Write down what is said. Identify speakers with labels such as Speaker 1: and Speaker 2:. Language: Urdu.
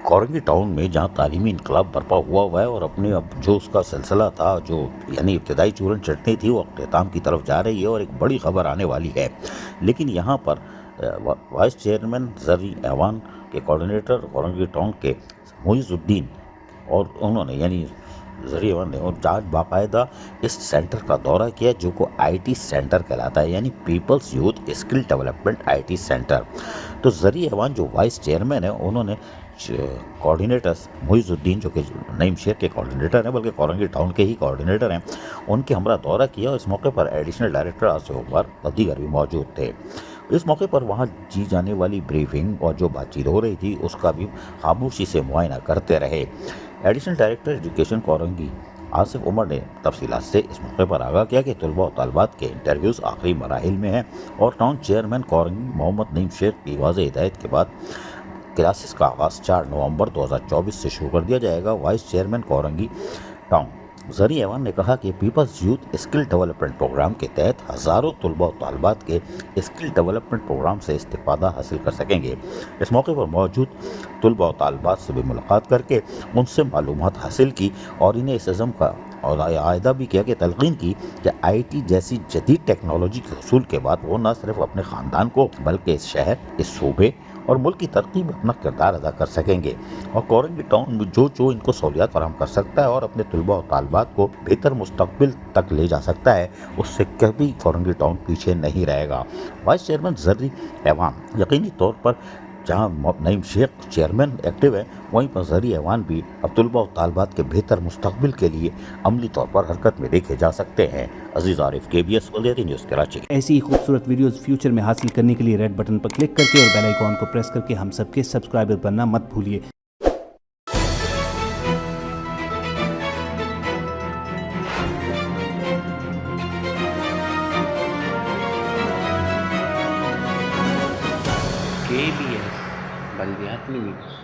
Speaker 1: کورنگی ٹاؤن میں جہاں تعلیمی انقلاب برپا ہوا ہے اور اپنے اب جو اس کا سلسلہ تھا، جو یعنی ابتدائی چورن چٹنی تھی، وہ اختتام کی طرف جا رہی ہے اور ایک بڑی خبر آنے والی ہے۔ لیکن یہاں پر وائس چیئرمین زرعی ایوان کے کوارڈینیٹر کورنگی ٹاؤن کے معیز الدین اور انہوں نے یعنی زرعی ایوان نے اور آج باقاعدہ اس سینٹر کا دورہ کیا جو کو آئی ٹی سینٹر کہلاتا ہے، یعنی peoples youth skill development I T centre. تو زرعی ایوان جو وائس چیئرمین ہے، انہوں نے کوارڈینیٹرز معیز الدین جو کہ نعیم شیخ کے کوارڈینیٹر ہیں، بلکہ کورنگی ٹاؤن کے ہی کوارڈینیٹر ہیں، ان کے ہمراہ دورہ کیا اور اس موقع پر ایڈیشنل ڈائریکٹر آصف عمر اور دیگر بھی موجود تھے۔ اس موقع پر وہاں جی جانے والی بریفنگ اور جو بات چیت ہو رہی تھی اس کا بھی خاموشی سے معائنہ کرتے رہے۔ Additional director education Korangi Asif Umar نے تفصیلات سے اس موقع پر آگاہ کیا کہ طلباء و طالبات کے انٹرویوز آخری مراحل میں ہیں اور ٹاؤن چیئرمین کورنگی محمد نعیم شیخ کی واضح ہدایت کے بعد کلاسز کا آغاز 4 نومبر 2024 سے شروع کر دیا جائے گا۔ وائس چیئرمین کورنگی ٹاؤن زرعی ایوان نے کہا کہ peoples youth skill development programme کے تحت ہزاروں طلباء و طالبات کے اسکل ڈیولپمنٹ پروگرام سے استفادہ حاصل کر سکیں گے۔ اس موقع پر موجود طلباء و طالبات سے بھی ملاقات کر کے ان سے معلومات حاصل کی اور انہیں اس عزم کا اور عائدہ بھی کیا کہ تلقین کی کہ آئی ٹی جیسی جدید ٹیکنالوجی کے حصول کے بعد وہ نہ صرف اپنے خاندان کو بلکہ اس شہر، اس صوبے اور ملک کی ترقی میں اپنا کردار ادا کر سکیں گے، اور کورنگی ٹاؤن جو ان کو سہولیات فراہم کر سکتا ہے اور اپنے طلباء و طالبات کو بہتر مستقبل تک لے جا سکتا ہے، اس سے کبھی کورنگی ٹاؤن پیچھے نہیں رہے گا۔ وائس چیئرمین زرعی ایوان یقینی طور پر جہاں نعیم شیخ چیئرمین ایکٹیو ہے، وہیں پر زرعی ایوان بھی اب طلباء و طالبات کے بہتر مستقبل کے لیے عملی طور پر حرکت میں دیکھے جا سکتے ہیں۔ عزیز عارف، KBS بلدیاتی نیوز کراچی۔
Speaker 2: ایسی ہی خوبصورت ویڈیوز فیوچر میں حاصل کرنے کے لیے ریڈ بٹن پر کلک کر کے اور بیل آئیکن کو پریس کر کے ہم سب کے سبسکرائبر بننا مت بھولیے۔
Speaker 3: KBS بلدیاتی نیوز۔